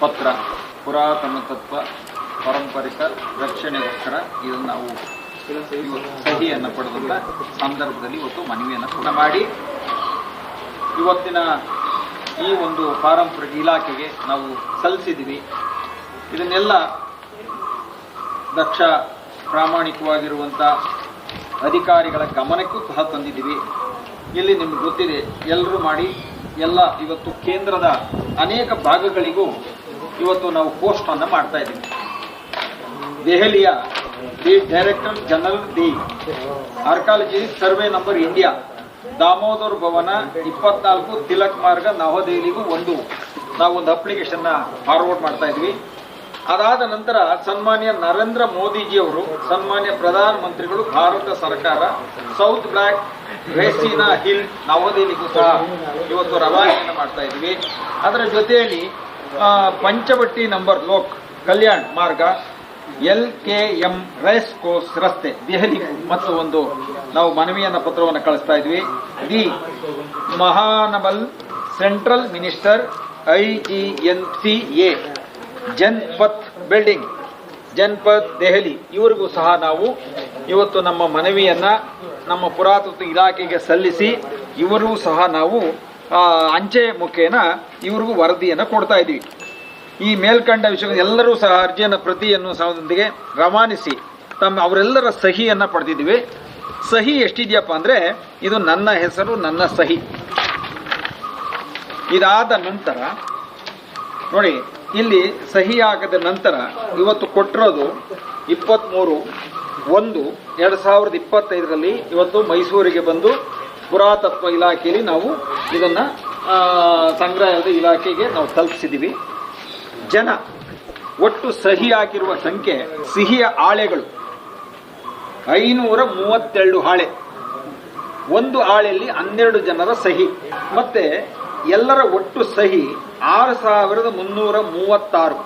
ಪತ್ರ ಪುರಾತನ ತತ್ವ ಪಾರಂಪರಿಕ ರಕ್ಷಣೆಗೋಸ್ಕರ ಇದನ್ನು ನಾವು ಸಹಿಯನ್ನು ಪಡೆದಂಥ ಸಂದರ್ಭದಲ್ಲಿ ಇವತ್ತು ಮನವಿಯನ್ನು ಮಾಡಿ ಇವತ್ತಿನ ಈ ಒಂದು ಪಾರಂಪರಿಕ ಇಲಾಖೆಗೆ ನಾವು ಸಲ್ಲಿಸಿದ್ದೀವಿ. ಇದನ್ನೆಲ್ಲ ದಕ್ಷ ಪ್ರಾಮಾಣಿಕವಾಗಿರುವಂಥ ಅಧಿಕಾರಿಗಳ ಗಮನಕ್ಕೂ ಸಹ ತಂದಿದ್ದೀವಿ. ಇಲ್ಲಿ ನಿಮ್ಗೆ ಗೊತ್ತಿದೆ, ಎಲ್ಲರೂ ಮಾಡಿ ಎಲ್ಲ ಇವತ್ತು ಕೇಂದ್ರದ ಅನೇಕ ಭಾಗಗಳಿಗೂ ಇವತ್ತು ನಾವು ಪೋಸ್ಟನ್ನು ಮಾಡ್ತಾ ಇದ್ದೀವಿ. ದೆಹಲಿಯ the director general the archaeology survey number India, Damodar ಭವನ 24 ತಿಲಕ್ ಮಾರ್ಗ ನವದೆಹಲಿಗೂ ನಾವು ಒಂದು ಅಪ್ಲಿಕೇಶನ್ನ ಫಾರ್ವರ್ಡ್ ಮಾಡ್ತಾ ಇದ್ವಿ. ಅದಾದ ನಂತರ ಸನ್ಮಾನ್ಯ ನರೇಂದ್ರ ಮೋದಿಜಿಯವರು, ಸನ್ಮಾನ್ಯ ಪ್ರಧಾನಮಂತ್ರಿಗಳು, ಭಾರತ ಸರ್ಕಾರ ಸೌತ್ ಬ್ಲಾಕ್ ರೇಸಿನಾ ಹಿಲ್ ನವದೆಹಲಿಗೂ ಸಹ ಇವತ್ತು ರವಾನೆಯನ್ನು ಮಾಡ್ತಾ ಇದ್ವಿ. ಅದರ ಜೊತೆಯಲ್ಲಿ ಪಂಚವಟಿ ನಂಬರ್ ಲೋಕ್ ಕಲ್ಯಾಣ್ ಮಾರ್ಗ LKM ರೇಸ್ ಕೋರ್ಸ್ ರಸ್ತೆ ದೆಹಲಿ ಮತ್ತು ನಾವು ಮನವಿಯನ್ನ ಪತ್ರವನ್ನು ಕಳಿಸ್ತಾ ಇದ್ವಿ. The honourable central minister IGNCA Janpath building Janpath Delhi ಇವರಿಗೂ ಸಹ ನಾವು ಇವತ್ತು ನಮ್ಮ ಮನವಿಯನ್ನ ನಮ್ಮ ಪುರಾತತ್ವ ಇಲಾಖೆಗೆ ಸಲ್ಲಿಸಿ ಇವರೂ ಸಹ ನಾವು ಅಂಚೆ ಮುಖೇನ ಇವರಿಗೂ ವರದಿಯನ್ನು ಕೊಡ್ತಾ ಇದ್ದೀವಿ. ಈ ಮೇಲ್ಕಂಡ ವಿಷಯ ಎಲ್ಲರೂ ಸಹ ಅರ್ಜಿಯನ್ನು ಪ್ರತಿಯನ್ನು ಸಹದೊಂದಿಗೆ ರವಾನಿಸಿ ಅವರೆಲ್ಲರ ಸಹಿಯನ್ನು ಪಡೆದಿದ್ದೀವಿ. ಸಹಿ ಎಷ್ಟಿದೆಯಪ್ಪ ಅಂದರೆ ಇದು ನನ್ನ ಹೆಸರು, ನನ್ನ ಸಹಿ. ಇದಾದ ನಂತರ ನೋಡಿ, ಇಲ್ಲಿ ಸಹಿ ಆಗದ ನಂತರ ಇವತ್ತು ಕೊಟ್ಟಿರೋದು 23/1/2025 ಇವತ್ತು ಮೈಸೂರಿಗೆ ಬಂದು ಪುರಾತತ್ವ ಇಲಾಖೆಯಲ್ಲಿ ನಾವು ಇದನ್ನು ಸಂಗ್ರಹದ ಇಲಾಖೆಗೆ ನಾವು ತಲುಪಿಸಿದ್ದೀವಿ. ಒಟ್ಟು ಸಹಿ ಹಾಕಿರುವ ಸಂಖ್ಯೆ, ಸಿಹಿಯ ಹಾಳೆಗಳು 532 ಹಾಳೆ, ಒಂದು ಹಾಳೆಯಲ್ಲಿ 12 ಜನರ ಸಹಿ, ಮತ್ತೆ ಎಲ್ಲರ ಒಟ್ಟು ಸಹಿ 6336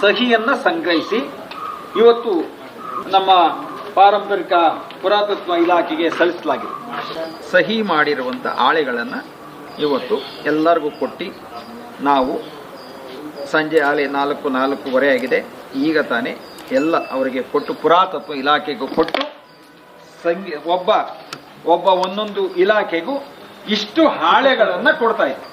ಸಹಿಯನ್ನ ಸಂಗ್ರಹಿಸಿ ಇವತ್ತು ನಮ್ಮ ಪಾರಂಪರಿಕ ಪುರಾತತ್ವ ಇಲಾಖೆಗೆ ಸಲ್ಲಿಸಲಾಗಿದೆ. ಸಹಿ ಮಾಡಿರುವಂಥ ಹಾಳೆಗಳನ್ನು ಇವತ್ತು ಎಲ್ಲರಿಗೂ ಕೊಟ್ಟು ನಾವು ಸಂಜೆ 4:45 ಆಗಿದೆ. ಈಗ ತಾನೇ ಎಲ್ಲ ಅವರಿಗೆ ಕೊಟ್ಟು ಪುರಾತತ್ವ ಇಲಾಖೆಗೂ ಕೊಟ್ಟು ಒಬ್ಬ ಒಂದೊಂದು ಇಲಾಖೆಗೂ ಇಷ್ಟು ಹಾಳೆಗಳನ್ನು ಕೊಡ್ತಾ ಇದ್ದೆ.